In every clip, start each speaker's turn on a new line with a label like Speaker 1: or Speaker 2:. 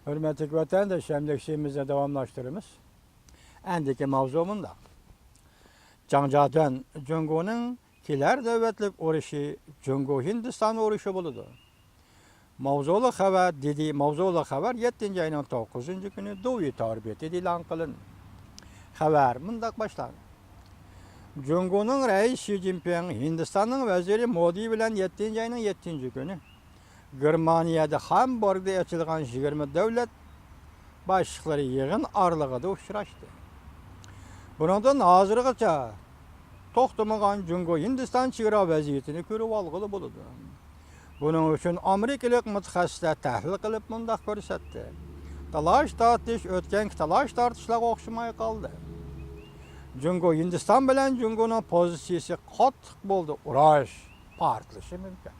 Speaker 1: Hürmetli vatandaş, emlakçımızı devamlaştırırız. Endiki mavzumunda. Janjadan Jungo'nun kiler devletlik uğraşı Jungo Hindistan uğraşı buludu. Mavzulu haber dedi, mavzulu haber 7. ayının 9. günü Doğu tarbiyeti ilan kılın. Haber mındak başlandı. Jungo'nun reis Xi Jinping, Hindistan'ın veziri Modi bilen 7. ayının 7. günü Germaniyada Hamburg'da açılgan 20 devlet başlıkları yığın arlığıda uçraştı. Bundan hazırgacha toxtamagan Jungo Hindistan chegara vaziyetini ko'rib olg'ili bo'ladi. Buning uchun Amerikalik mutaxassislar tahlil qilib mundaq ko'rsatdi. Talash-tortish o'tgan talash-tortishlarga o'xshamay qoldi. Jungo Hindiston bilan Jungoning pozitsiyasi qattiq bo'ldi. Urash portlashi mumkin.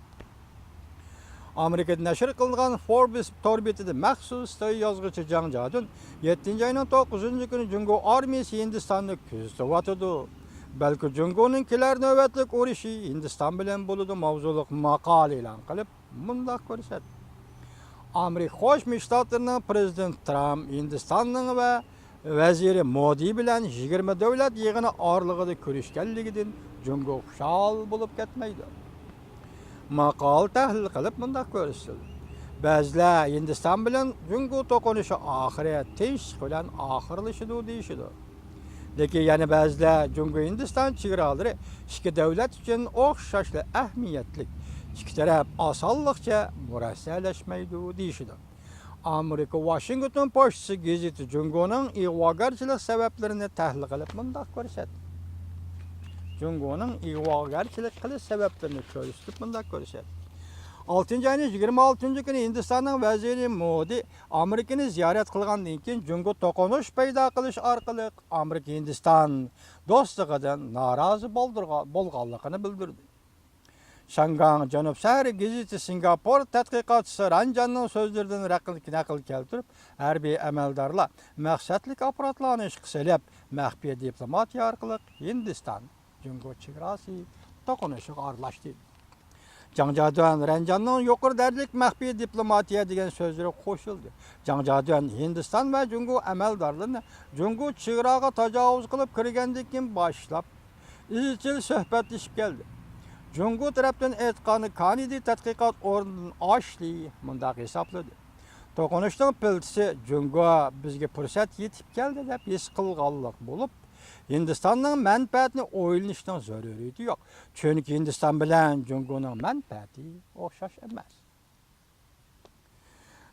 Speaker 1: Amerikada nashr qilingan Forbes torbetida maxsus yozuvchi Jang Jadun 7. ayning 9. kuni Jungo armiyasi Hindistonni kuzatyotdi. Balki Jungoning kelar navbatlik urushi Hindiston bilan bo'ladi mavzuliq maqola e'lon qilib mundaq ko'rsatdi. Amerika Qo'shma Shtatlarining prezidenti Trump Hindistonning va vaziri Modi bilan 20 davlat yig'ini orlig'ida ko'rishganligidan Jungo xushal bo'lib ketmaydi. Maqol tahlil qilib mundaq ko'rsatildi. Ba'zilar Hindiston bilan Jungo to'qinishi oxirat tinchlik bilan oxirlashadi deyishadi. Lekin yana ba'zilar Jungo Hindiston chegaralari ikki davlat uchun o'xshashli ahamiyatli, ikki taraf osonlikcha murassaalashmaydi deyishadi. Amerika Washington pochtasi gazeti Jungoning ig'vogarchilik sabablarini tahlil qilib mundaq ko'rsatdi. Jungoning ig'vogarchilik qilish sabablarini ko'rsatib mundaq ko'rsatdi. 6. ayning 26. kuni Hindistonning vaziri Modi Amerikani ziyorat qilgandan keyin Jungo to'qinish paydo qilish orqali Amerika Hindiston do'stligidan norozi bo'lganligini bildirdi. Shangang Janub shahri gazeti Singapur tadqiqotchisi Ranjanning so'zlaridan naql keltirib, harbiy amaldorlar maqsadli operatsiyalarni qilib, maxfiy diplomatiya orqali Hindiston Jungo chegarasi to'qinishiga aralashdi. Jang Jadun Ranjanning yuqori darajalik maxfiy diplomatiya degan so'zlari qo'shildi. Jang Jadun Hindiston va Jungo amaldorlarini Jungo chegaraga tajovuz qilib kirgandan keyin boshlab izchil suhbatlashib keldi. Jungo tarafdan aytgani Kanadi tadqiqot o'rnidan oshli mundaq hisobladi. To'qinishning piltisi Jungo bizga fursat yetib keldi deb his qilganlik bo'lib, Hindistonning manfaatini o'ylanishning zaruriyati yo'q. Chunki Hindiston bilan Jungoning manfaati o'xshash emas.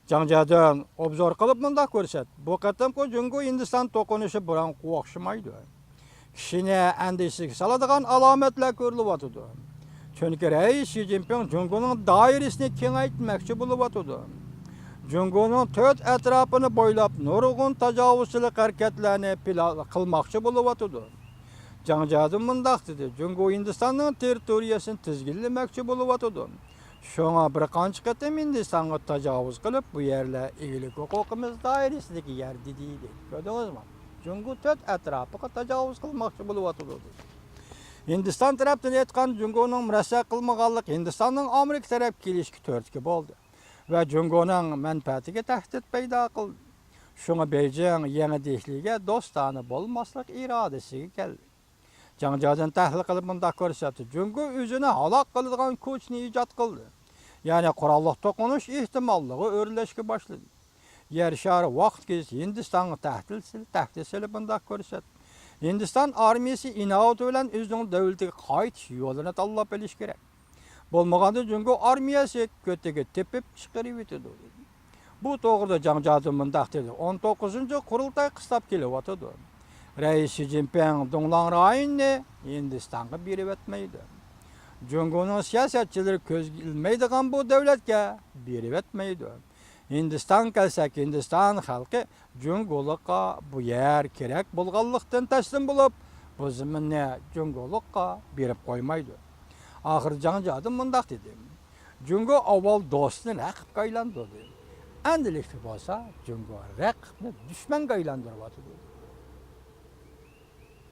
Speaker 1: Jang Jadun obzor qilib mundaq ko'rsatdi. Bu qatamqi Jungo Hindiston to'qinishi bilan o'xshamaydi. Kishini andishiga soladigan alomatlar ko'rilyapti. Chunki rais Xi Jinping Jungoning doirasini kengaytirmoqchi bo'lyapti. Jungoning to'rt atrofini bo'ylab nurg'un tajovuzchilik harakatlarini qilmoqchi bo'lyapti. Jang Jadun mundaq dedi. Jungo Hindistonning territoriyasini tizginlamoqchi bo'lyapti. Shunga bir qancha qatam Hindistonga tajovuz qilib, bu yerlar egilik huquqimiz doirasidagi yer dedi. Ko'rdingizmi? Jungo to'rt atrofiga tajovuz qilmoqchi bo'lyapti. Hindiston tarafdan aytgan Jungoning murassa qilmaganlik Hindistonning Amerika taraf kelishga to'rtga bo'ldi va Jungoning manfaatiga tahdid paydo qildi. Shunga Beijing yangi Dehliga do'stona bo'lmaslik irodasiga keldi. Jang Jadun tahlil qilib mundaq ko'rsatdi. Jungo o'zini halok qiladigan kuchni ijod qildi. Ya'ni qurolli to'qinish ehtimolligi o'rlashga boshladi. Yer shari vaqtgacha Hindistonga tahdid silib mundaq ko'rsatdi. Hindiston armiyasi inovat bilan o'zining davlatiga qaytish yo'lini tanlab olish kerak. Bo'lmaganda Jungo armiyasi ko'taga tepib chiqarib yetadi. Bu to'g'rida Jang Jadun mundaq dedi. 19-qurultay qistab kelyapti. Rais Xi Jinping Donglang rayonini Hindistonga berib etmaydi. Jungoning siyosatchilari ko'zga ilmaydigan bu davlatga berib etmaydi. Hindiston kelsak, Hindiston xalqi Jungolikqa bu yer kerak bo'lganlikdan taslim bo'lib, bu zaminni Jungolikqa berib qo'ymaydi. Oxir Jang Jadun mundaq dedi. Jungo avval do'stni raqibga aylantirdi. Endilikda bo'lsa, Jungo raqibni dushmanga aylantiryapti.